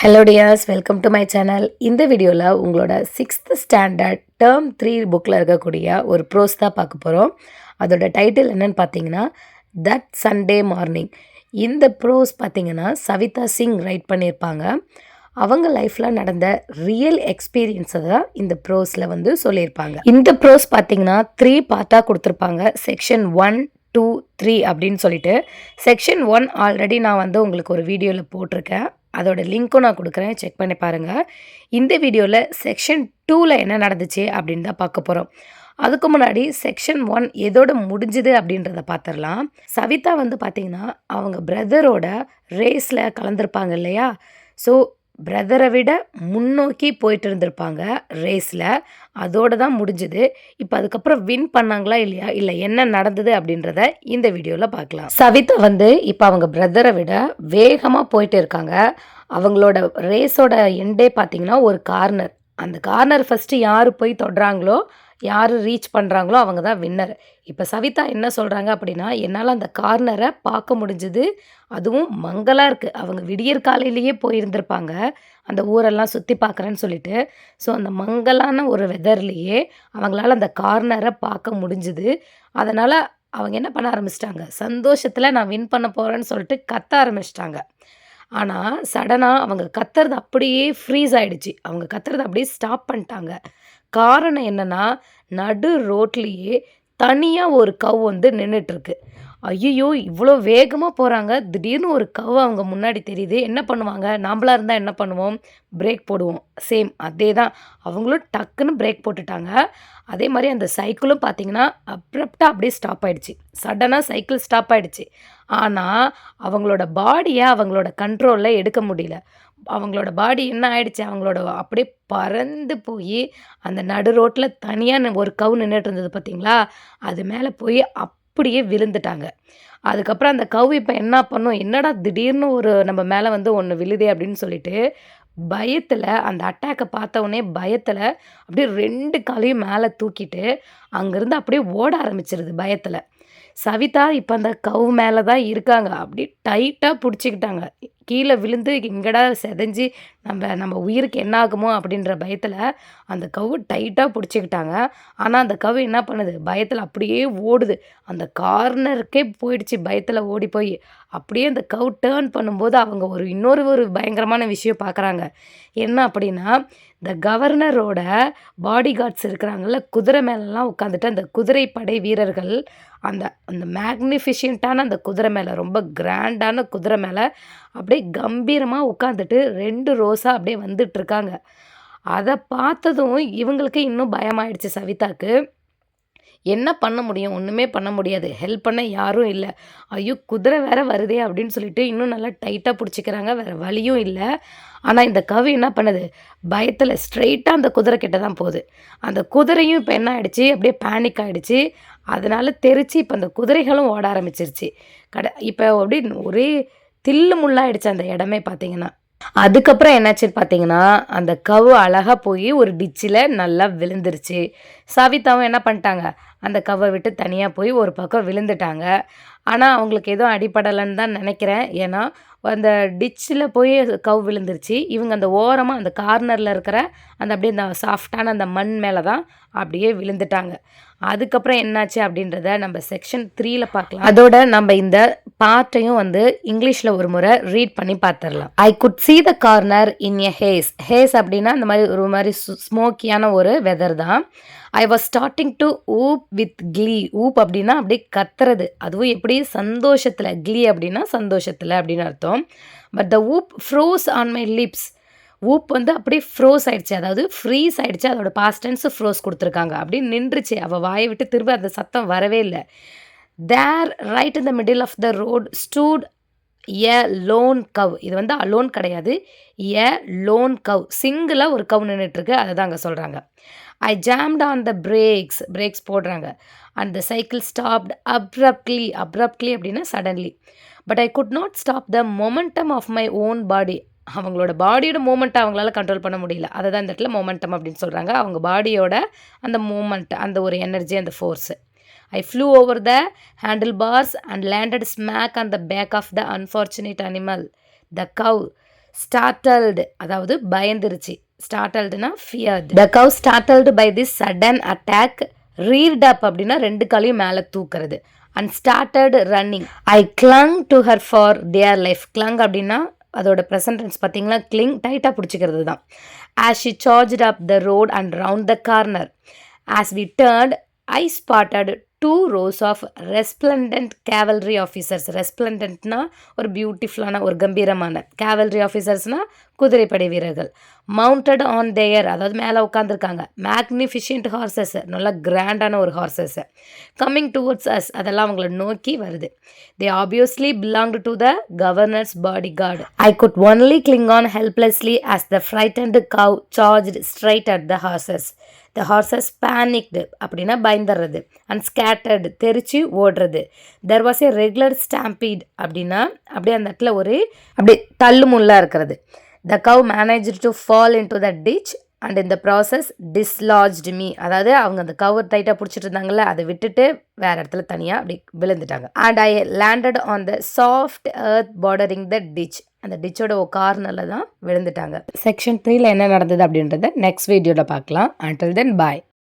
Hello tears, welcome to my channel. இந்த வீடியோவில் உங்களோட 6th ஸ்டாண்டர்ட் டேர்ம் 3 புக்கில் இருக்கக்கூடிய ஒரு ப்ரோஸ் தான் பார்க்க போகிறோம். அதோட டைட்டில் என்னன்னு பார்த்தீங்கன்னா தட் சண்டே மார்னிங். இந்த ப்ரோஸ் பார்த்தீங்கன்னா சவிதா சிங் ரைட் பண்ணியிருப்பாங்க. அவங்க லைஃப்பில் நடந்த ரியல் எக்ஸ்பீரியன்ஸை தான் இந்த ப்ரோஸில் சொல்லியிருப்பாங்க. இந்த ப்ரோஸ் பார்த்தீங்கன்னா 3 பார்ட்டாக கொடுத்துருப்பாங்க. செக்ஷன் 1, 2, 3 அப்படின்னு சொல்லிட்டு. செக்ஷன் 1 ஆல்ரெடி நான் உங்களுக்கு ஒரு வீடியோவில் போட்டிருக்கேன். அதோட லிங்க்கும் நான் கொடுக்குறேன், செக் பண்ணி பாருங்கள். இந்த வீடியோவில் செக்ஷன் 2ல் என்ன நடந்துச்சு அப்படின்னு தான் பார்க்க போகிறோம். அதுக்கு முன்னாடி செக்ஷன் 1 எதோட முடிஞ்சுது அப்படின்றத பார்த்துடலாம். சவிதா பார்த்திங்கன்னா அவங்க பிரதரோட ரேஸில் கலந்துருப்பாங்க இல்லையா. ஸோ பிரதரை விட முன்னோக்கி போயிட்டு இருந்திருப்பாங்க ரேஸில். அதோடு தான் முடிஞ்சுது. இப்போ அதுக்கப்புறம் வின் பண்ணாங்களா இல்லையா, இல்லை என்ன நடந்தது அப்படின்றத இந்த வீடியோவில் பார்க்கலாம். சவிதா இப்போ அவங்க பிரதரை விட வேகமாக போயிட்டு இருக்காங்க. அவங்களோட ரேஸோட எண்டே பார்த்திங்கன்னா ஒரு கார்னர். அந்த கார்னர் ஃபஸ்ட்டு யார் போய் தொடுறாங்களோ, யார் ரீச் பண்ணுறாங்களோ அவங்க தான் வின்னர். இப்போ சவிதா என்ன சொல்கிறாங்க அப்படின்னா, என்னால் அந்த கார்னரை பார்க்க முடிஞ்சுது, அதுவும் மங்கலாக இருக்குது. அவங்க விடியற் காலையிலேயே போயிருந்திருப்பாங்க அந்த ஊரெல்லாம் சுற்றி பார்க்குறேன்னு சொல்லிட்டு. ஸோ அந்த மங்கலான ஒரு வெதர்லேயே அவங்களால அந்த கார்னரை பார்க்க முடிஞ்சுது. அதனால் அவங்க என்ன பண்ண ஆரம்பிச்சிட்டாங்க, சந்தோஷத்தில் நான் வின் பண்ண போகிறேன்னு சொல்லிட்டு கத்த ஆரம்பிச்சிட்டாங்க. ஆனால் சடனாக அவங்க கத்துறது அப்படியே ஃப்ரீஸ் ஆகிடுச்சு. அவங்க கத்துறது அப்படியே ஸ்டாப் பண்ணிட்டாங்க. காரணம் என்னென்னா, நடு ரோட்லேயே தனியாக ஒரு கவ் நின்றுட்டுருக்கு. ஐயோ, இவ்வளோ வேகமாக போகிறாங்க, திடீர்னு ஒரு கவ் அவங்க முன்னாடி தெரியுது. என்ன பண்ணுவாங்க, நாம்பளாக இருந்தால் என்ன பண்ணுவோம், பிரேக் போடுவோம். சேம் அதே தான், அவங்களும் டக்குன்னு பிரேக் போட்டுட்டாங்க. அதே மாதிரி அந்த சைக்கிளும் பார்த்திங்கன்னா அப்ரப்டாக அப்படியே ஸ்டாப் ஆகிடுச்சு. சடனாக சைக்கிள் ஸ்டாப் ஆகிடுச்சு. ஆனால் அவங்களோட பாடியை அவங்களோட கண்ட்ரோலில் எடுக்க முடியல. அவங்களோட பாடி என்ன ஆயிடுச்சு, அவங்களோட அப்படியே பறந்து போய் அந்த நடு ரோட்டில் தனியாக ஒரு கவு நின்றுட்டு இருந்தது பார்த்தீங்களா, அது மேலே போய் அப்படியே விழுந்துட்டாங்க. அதுக்கப்புறம் அந்த கவு இப்போ என்ன பண்ணும், என்னடா திடீர்னு ஒரு நம்ம மேலே ஒன்று விழுதே அப்படின்னு சொல்லிட்டு பயத்தில், அந்த அட்டாக்கை பார்த்தவொடனே பயத்தில் அப்படியே 2 காலையும் மேலே தூக்கிட்டு அங்கேருந்து அப்படியே ஓட ஆரம்பிச்சிருது பயத்தில். சவிதா இப்போ அந்த கவு மேலே தான் இருக்காங்க. அப்படி டைட்டாக பிடிச்சிக்கிட்டாங்க. கீழே விழுந்து எங்கடா செதஞ்சு நம்ம உயிருக்கு என்ன ஆகுமோ அப்படின்ற பயத்தில் அந்த கவு டைட்டாக பிடிச்சிக்கிட்டாங்க. ஆனால் அந்த கவு என்ன பண்ணுது, பயத்தில் அப்படியே ஓடுது. அந்த கார்னருக்கே போயிடுச்சு பயத்தில் ஓடி போய். அப்படியே அந்த கவு டேர்ன் பண்ணும்போது அவங்க இன்னொரு பயங்கரமான விஷயம் பார்க்குறாங்க. என்ன அப்படின்னா, இந்த கவர்னரோட பாடி கார்ட்ஸ் இருக்கிறாங்கல்ல, குதிரை மேலெலாம் உட்காந்துட்டு அந்த குதிரை படை வீரர்கள் அந்த அந்த மேக்னிஃபிஷியண்ட்டான அந்த குதிரை மேலே, ரொம்ப கிராண்டான குதிரை மேலே அப்படியே கம்பீரமாக உட்காந்துட்டு 2 ரோஸாக அப்படியே வந்துட்டுருக்காங்க. அதை பார்த்ததும் இவங்களுக்கு இன்னும் பயமாயிடுச்சு சவிதாக்கு. என்ன பண்ண முடியும், ஒன்றுமே பண்ண முடியாது. ஹெல்ப் பண்ண யாரும் இல்லை. ஐயோ, குதிரை வேற வருதே அப்படின்னு சொல்லிட்டு இன்னும் நல்லா டைட்டாக பிடிச்சிக்கிறாங்க. வேறு வழியும் இல்லை. ஆனால் இந்த கவி என்ன பண்ணுது, பயத்தில் ஸ்ட்ரெயிட்டாக அந்த குதிரை கிட்ட தான் போகுது. அந்த குதிரையும் இப்போ என்ன ஆகிடுச்சு, அப்படியே பேனிக் ஆகிடுச்சு. அதனால் தெரிச்சு இப்போ அந்த குதிரைகளும் ஓட ஆரம்பிச்சிருச்சு. இப்போ அப்படியே ஒரே தில்லு முள்ளாயிடுச்சு அந்த இடமே பார்த்தீங்கன்னா. அதுக்கப்புறம் என்னாச்சுன்னு பார்த்தீங்கன்னா, அந்த கவு அழகாக போய் ஒரு டிச்சில் நல்லா விழுந்துருச்சு. சவிதாவும் என்ன பண்ணிட்டாங்க, அந்த கவ்வை விட்டு தனியாக போய் ஒரு பக்கம் விழுந்துட்டாங்க. ஆனால் அவங்களுக்கு எதுவும் அடிபடலைன்னு தான் நினைக்கிறேன். ஏன்னா அந்த டிச்சில் போய் கவ் விழுந்துருச்சு. இவங்க அந்த ஓரமாக அந்த கார்னரில் இருக்கிற அந்த அப்படியே அந்த சாஃப்டான அந்த மண் மேலே தான் அப்படியே விழுந்துட்டாங்க. அதுக்கப்புறம் என்னாச்சு அப்படின்றத நம்ம செக்ஷன் 3ல் பார்க்கலாம். அதோட நம்ம இந்த பார்ட்டையும் இங்கிலீஷில் ஒரு முறை ரீட் பண்ணி பார்த்துடலாம். I could see the corner in a haze. Haze அப்படின்னா இந்த மாதிரி ஒரு மாதிரி ஸ்மோக்கியான ஒரு வெதர் தான். I was starting to whoop with glee. Whoop அப்படின்னா அப்படியே கத்துறது, அதுவும் எப்படி சந்தோஷத்தில். க்ளீ அப்படின்னா சந்தோஷத்தில் அப்படின்னு அர்த்தம். But the whoop froze on my lips. Whoop அப்படியே ஃப்ரோஸ் ஆகிடுச்சு, அதாவது ஃப்ரீஸ் ஆகிடுச்சு. அதோட பாஸ்ட் டென்ஸ் ஃப்ரோஸ் கொடுத்துருக்காங்க. அப்படியே நின்றுச்சு, அவள் வாயை விட்டு திரும்ப அந்த சத்தம் வரவே இல்லை. There right in the middle of the road stood a lone cow. இது அலோன் கிடையாது, எ லோன் கவ். சிங்கிளாக ஒரு கவ் நின்றுட்டுருக்கு, அதை தான் அங்கே சொல்கிறாங்க. I jammed on the brakes போடுறாங்க. And the cycle stopped abruptly. Abruptly அப்படின்னா suddenly. But I could not stop the momentum of my own body. அவங்களோட பாடியோட மூமெண்ட்டை அவங்களால கண்ட்ரோல் பண்ண முடியல. அதை தான் இந்த இடத்துல மொமெண்டம் அப்படின்னு சொல்கிறாங்க. அவங்க பாடியோட அந்த மூமெண்ட், அந்த ஒரு எனர்ஜி, அந்த force. I flew over the handlebars and landed smack on the back of the unfortunate animal. The cow startled அதாவது பயந்துருச்சு. startledனா feared. The cow startled by this sudden attack reared up அப்படின்னா 2 காலையும் மேலே தூக்குறது and started running. I clung to her for dear life. clung அப்படின்னா அதோட present tense பார்த்தீங்களா, கிளிங் டைட்டாக பிடிச்சிக்கிறது தான். as she charged up the road and round the corner. as we turned, I spotted 2 rows of resplendent cavalry officers. resplendentனா ஒரு பியூட்டிஃபுல்லான ஒரு கம்பீரமான, cavalry officersனா குதிரைப்படை வீரர்கள். mounted on their அதாவது மேலே உட்காந்துருக்காங்க. magnificent horses நல்லா கிராண்டான ஒரு ஹார்சஸ். coming towards us அதெல்லாம் அவங்கள நோக்கி வருது. they obviously belonged to the governor's bodyguard. I could only cling on helplessly as the frightened cow charged straight at the horses. the horses panicked அப்படின்னா பயந்துடுறது and scattered தெரிச்சு ஓடுறது. there was a regular stampede அப்படின்னா அப்படியே அந்த இடத்துல ஒரு அப்படியே தள்ளு முள்ளா இருக்கிறது. the cow managed to fall into the ditch and in the process dislodged me. அதாவது அவங்க அந்த கவர் டைட்டாக பிடிச்சிட்டு இருந்தாங்கல்ல, அதை விட்டுட்டு வேற இடத்துல தனியாக அப்படி விழுந்துட்டாங்க. and I landed on the soft earth bordering the ditch. அந்த டிச்சோட கார்னரில் தான் விழுந்துட்டாங்க. செக்ஷன் 3ல என்ன நடந்தது அப்படின்றத நெக்ஸ்ட் வீடியோவில் பார்க்கலாம். until then bye.